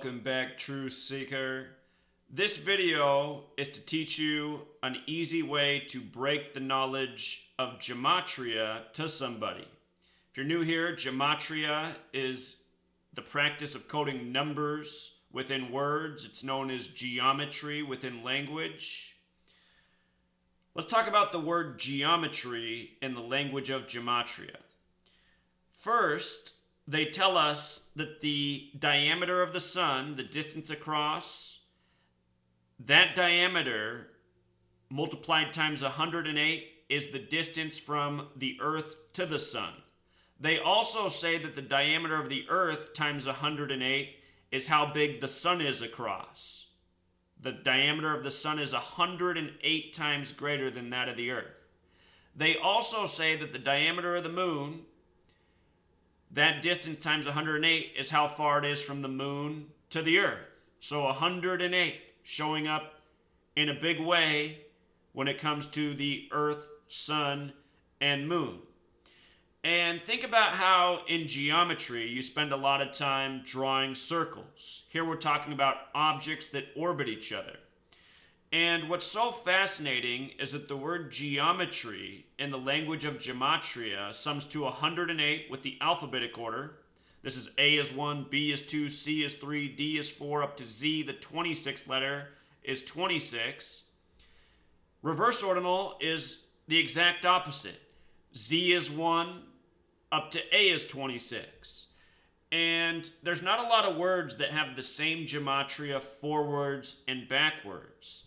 Welcome back, True Seeker. This video is to teach you an easy way to break the knowledge of Gematria to somebody. If you're new here, Gematria is the practice of coding numbers within words. It's known as geometry within language. Let's talk about the word geometry in the language of Gematria. First, they tell us that the diameter of the sun, the distance across, that diameter multiplied times 108 is the distance from the earth to the sun. They also say that the diameter of the earth times 108 is how big the sun is across. The diameter of the sun is 108 times greater than that of the earth. They also say that the diameter of the moon, that distance times 108 is how far it is from the moon to the earth. So 108 showing up in a big way when it comes to the earth, sun, and moon. And think about how in geometry you spend a lot of time drawing circles. Here we're talking about objects that orbit each other. And what's so fascinating is that the word geometry in the language of Gematria sums to 108 with the alphabetic order. This is A is 1, B is 2, C is 3, D is 4, up to Z, the 26th letter, is 26. Reverse ordinal is the exact opposite. Z is 1, up to A is 26. And there's not a lot of words that have the same gematria forwards and backwards.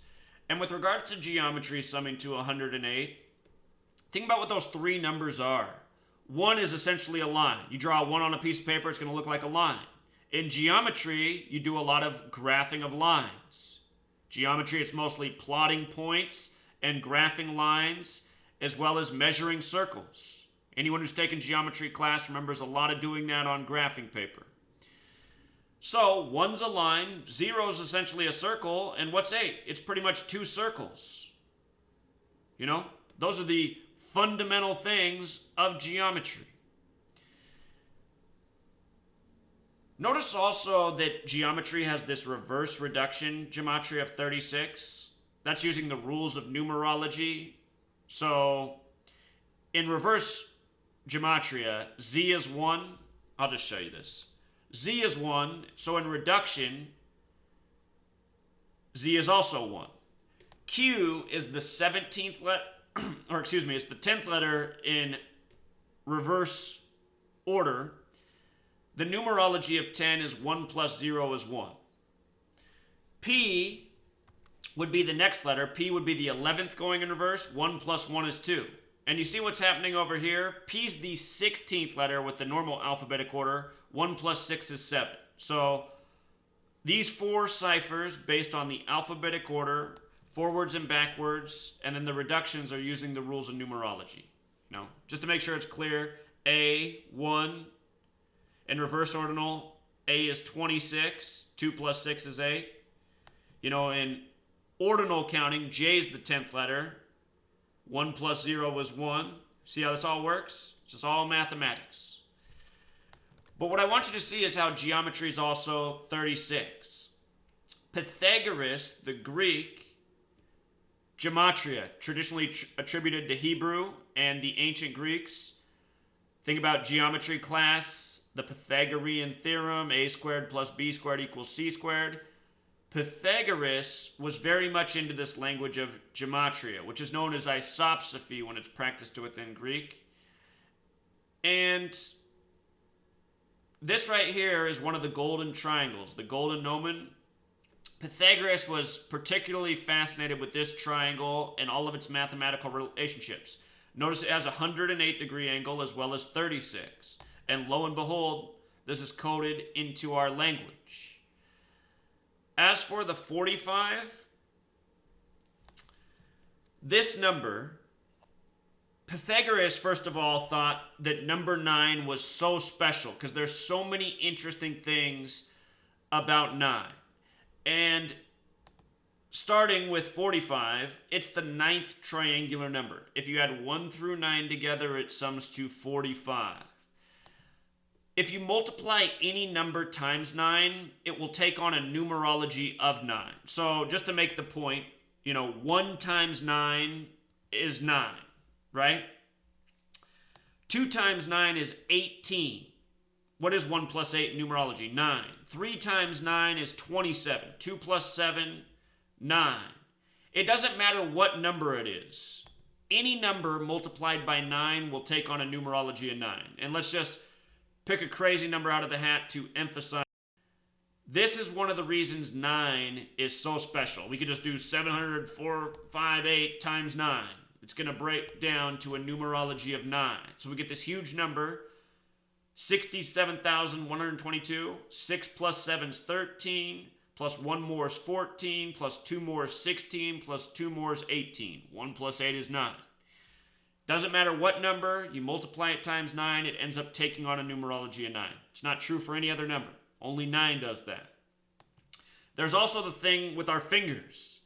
And with regards to geometry summing to 108, think about what those three numbers are. 1 is essentially a line. You draw a 1 on a piece of paper, it's going to look like a line. In geometry, you do a lot of graphing of lines. Geometry, it's mostly plotting points and graphing lines, as well as measuring circles. Anyone who's taken geometry class remembers a lot of doing that on graphing paper. So 1's a line, 0 is essentially a circle, and what's 8? It's pretty much 2 circles. You know, those are the fundamental things of geometry. Notice also that geometry has this reverse reduction gematria of 36. That's using the rules of numerology. So in reverse gematria, Z is 1. I'll just show you this. Z is 1, so in reduction, Z is also 1. Q is the 17th letter, or excuse me, it's the 10th letter in reverse order. The numerology of 10 is 1 plus 0 is 1. P would be the next letter. P would be the 11th going in reverse. 1 plus 1 is 2. And you see what's happening over here? P's the 16th letter with the normal alphabetic order. 1 plus 6 is 7. So these 4 ciphers based on the alphabetic order, forwards and backwards, and then the reductions are using the rules of numerology. You know, just to make sure it's clear, A, 1. In reverse ordinal, A is 26. 2 plus 6 is 8. You know, in ordinal counting, J is the 10th letter. 1 plus 0 was 1. See how this all works? It's just all mathematics. But what I want you to see is how geometry is also 36. Pythagoras, the Greek, gematria, traditionally attributed to Hebrew and the ancient Greeks. Think about geometry class, the Pythagorean theorem, a squared plus b squared equals c squared. Pythagoras was very much into this language of gematria, which is known as isopsephy when it's practiced within Greek. And this right here is one of the golden triangles, the golden gnomon. Pythagoras was particularly fascinated with this triangle and all of its mathematical relationships. Notice it has a 108-degree angle as well as 36. And lo and behold, this is coded into our language. As for the 45, this number, Pythagoras, first of all, thought that number 9 was so special because there's so many interesting things about 9. And starting with 45, it's the 9th triangular number. If you add 1 through 9 together, it sums to 45. If you multiply any number times 9, it will take on a numerology of 9. So just to make the point, 1 times 9 is 9, right? 2 times 9 is 18. What is 1 plus 8 in numerology? 9. 3 times 9 is 27. 2 plus 7, 9. It doesn't matter what number it is. Any number multiplied by 9 will take on a numerology of 9. And let's just pick a crazy number out of the hat to emphasize. This is one of the reasons 9 is so special. We could just do 704,558 times 9. It's going to break down to a numerology of 9. So we get this huge number, 67,122. 6 plus 7 is 13, plus 1 more is 14, plus 2 more is 16, plus 2 more is 18. 1 plus 8 is 9. Doesn't matter what number, you multiply it times 9, it ends up taking on a numerology of 9. It's not true for any other number. Only 9 does that. There's also the thing with our fingers.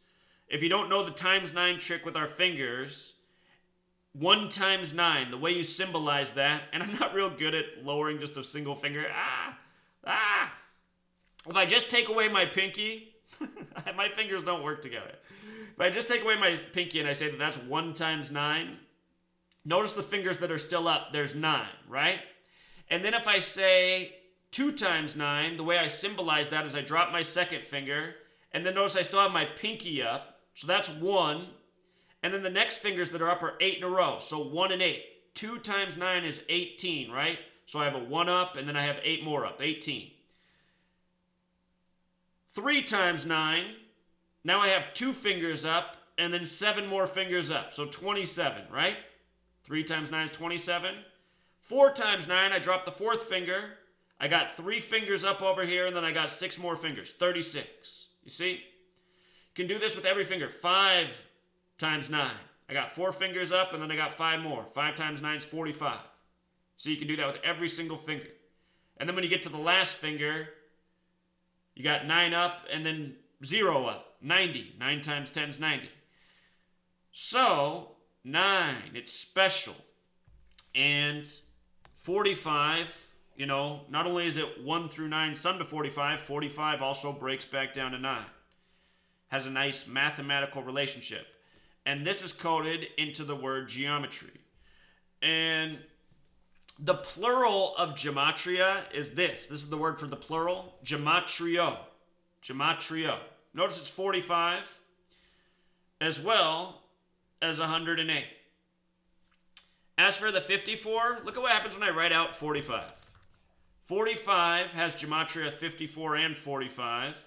If you don't know the times 9 trick with our fingers, 1 times 9, the way you symbolize that, and I'm not real good at lowering just a single finger. If I just take away my pinky, my fingers don't work together. If I just take away my pinky and I say that that's 1 times 9, notice the fingers that are still up, there's 9, right? And then if I say 2 times 9, the way I symbolize that is I drop my second finger, and then notice I still have my pinky up, so that's 1. And then the next fingers that are up are 8 in a row, so 1 and 8. 2 times 9 is 18, right? So I have a 1 up, and then I have 8 more up, 18. 3 times 9, now I have 2 fingers up, and then 7 more fingers up, so 27, right? 3 times 9 is 27. 4 times 9, I drop the 4th finger. I got 3 fingers up over here, and then I got 6 more fingers, 36. You see? You can do this with every finger. 5 times 9. I got 4 fingers up, and then I got 5 more. 5 times 9 is 45. So you can do that with every single finger. And then when you get to the last finger, you got 9 up, and then 0 up. 90. 9 times 10 is 90. So 9, it's special. And 45, not only is it 1 through 9 sum to 45, 45 also breaks back down to 9. Has a nice mathematical relationship. And this is coded into the word geometry. And the plural of gematria is this. This is the word for the plural, gematrio. Gematrio. Notice it's 45 as well as 108. As for the 54, look at what happens when I write out 45. 45 has gematria 54 and 45.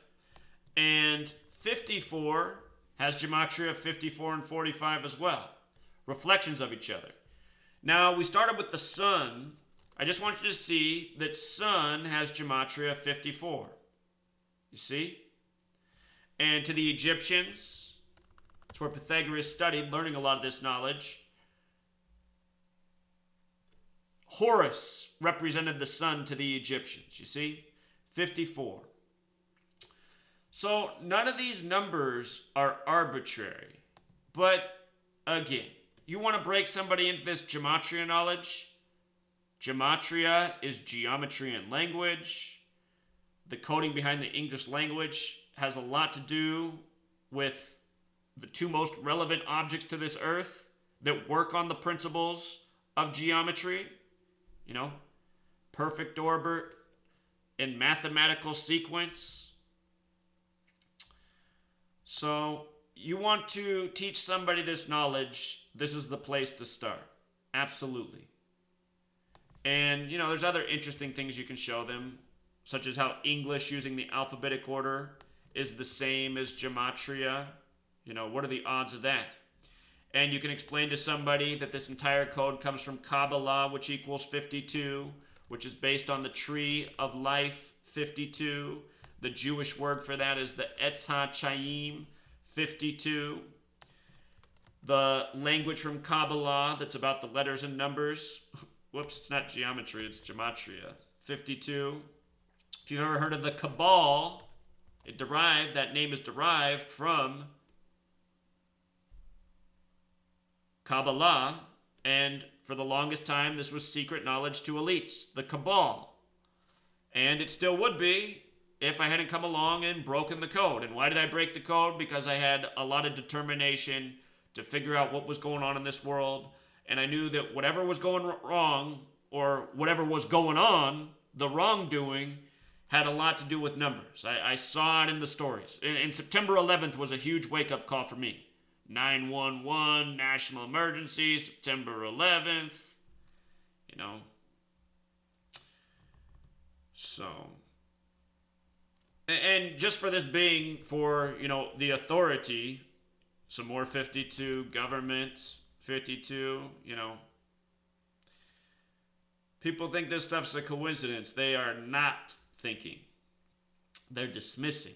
And 54 has gematria 54 and 45 as well. Reflections of each other. Now, we started with the sun. I just want you to see that sun has gematria 54. You see? And to the Egyptians, that's where Pythagoras studied, learning a lot of this knowledge. Horus represented the sun to the Egyptians, you see? 54. So none of these numbers are arbitrary. But again, you want to break somebody into this gematria knowledge? Gematria is geometry in language. The coding behind the English language has a lot to do with the 2 most relevant objects to this earth that work on the principles of geometry. Perfect orbit and mathematical sequence. So you want to teach somebody this knowledge, this is the place to start. Absolutely. And, there's other interesting things you can show them, such as how English using the alphabetic order is the same as gematria. What are the odds of that? And you can explain to somebody that this entire code comes from Kabbalah, which equals 52, which is based on the tree of life, 52. The Jewish word for that is the Etz HaChaim, 52. The language from Kabbalah that's about the letters and numbers. Whoops, it's not geometry, it's gematria. 52. If you've ever heard of the Cabal, that name is derived from Kabbalah, and for the longest time, this was secret knowledge to elites. The Cabal, And it still would be if I hadn't come along and broken the code. And why did I break the code? Because I had a lot of determination to figure out what was going on in this world. And I knew that whatever was going wrong, or whatever was going on, the wrongdoing, had a lot to do with numbers. I saw it in the stories. And September 11th was a huge wake-up call for me. 911, national emergency, September 11th, you know. So, and just for this being for, the authority, some more 52, government, 52, People think this stuff's a coincidence. They are not thinking. They're dismissing.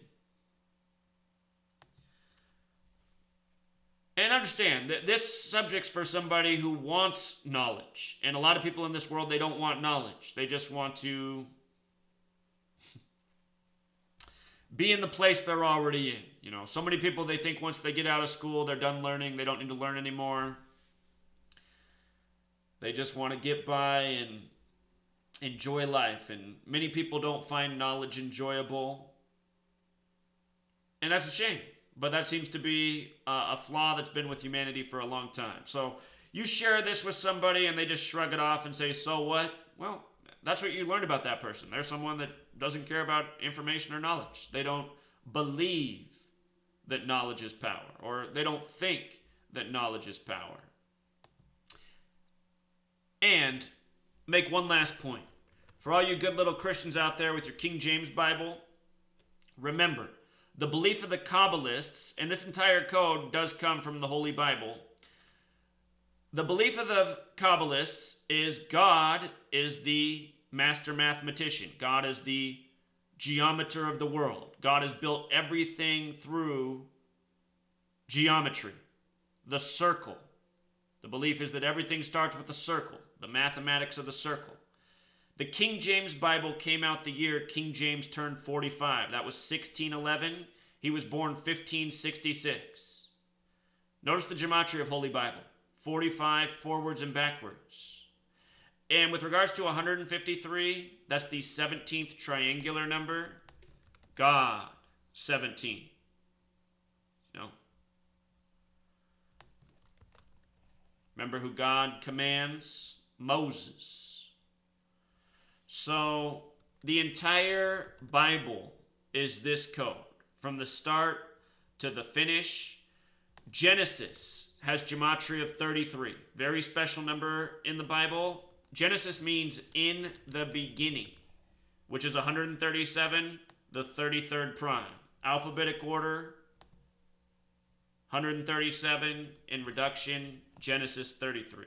And understand that this subject's for somebody who wants knowledge. And a lot of people in this world, they don't want knowledge. They just want to be in the place they're already in. So many people, they think once they get out of school, they're done learning. They don't need to learn anymore. They just want to get by and enjoy life. And many people don't find knowledge enjoyable. And that's a shame. But that seems to be a flaw that's been with humanity for a long time. So you share this with somebody and they just shrug it off and say, so what? Well, that's what you learned about that person. They're someone that doesn't care about information or knowledge. They don't believe that knowledge is power, or they don't think that knowledge is power. And make one last point. For all you good little Christians out there with your King James Bible, remember, the belief of the Kabbalists, and this entire code does come from the Holy Bible. The belief of the Kabbalists is God is the master mathematician. God is the geometer of the world. God has built everything through geometry, the circle. The belief is that everything starts with a circle, the mathematics of the circle. The King James Bible came out the year King James turned 45. That was 1611. He was born 1566. Notice the gematria of Holy Bible. 45 forwards and backwards. And with regards to 153, that's the 17th triangular number. God, 17. Remember who God commands? Moses. So the entire Bible is this code. From the start to the finish. Genesis has gematria of 33. Very special number in the Bible. Genesis means in the beginning, which is 137, the 33rd prime. Alphabetic order, 137 in reduction, Genesis 33.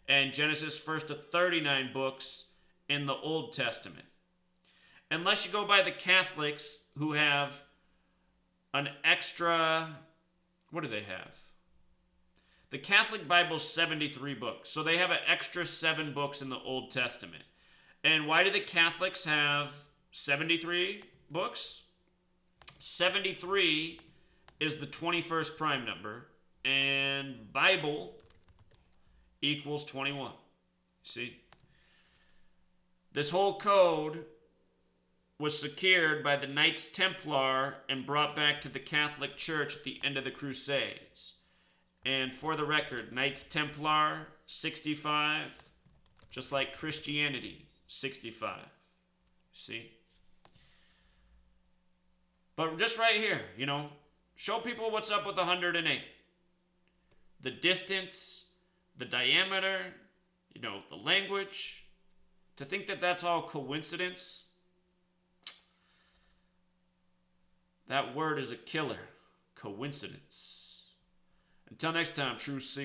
And Genesis first to 39 books in the Old Testament. Unless you go by the Catholics who have an extra, what do they have? The Catholic Bible's 73 books. So they have an extra 7 books in the Old Testament. And why do the Catholics have 73 books? 73 is the 21st prime number. And Bible equals 21. See? This whole code was secured by the Knights Templar and brought back to the Catholic Church at the end of the Crusades. And for the record, Knights Templar, 65, just like Christianity, 65. See? But just right here, show people what's up with 108. The distance, the diameter, the language. To think that that's all coincidence, that word is a killer. Coincidence. Until next time, true seekers.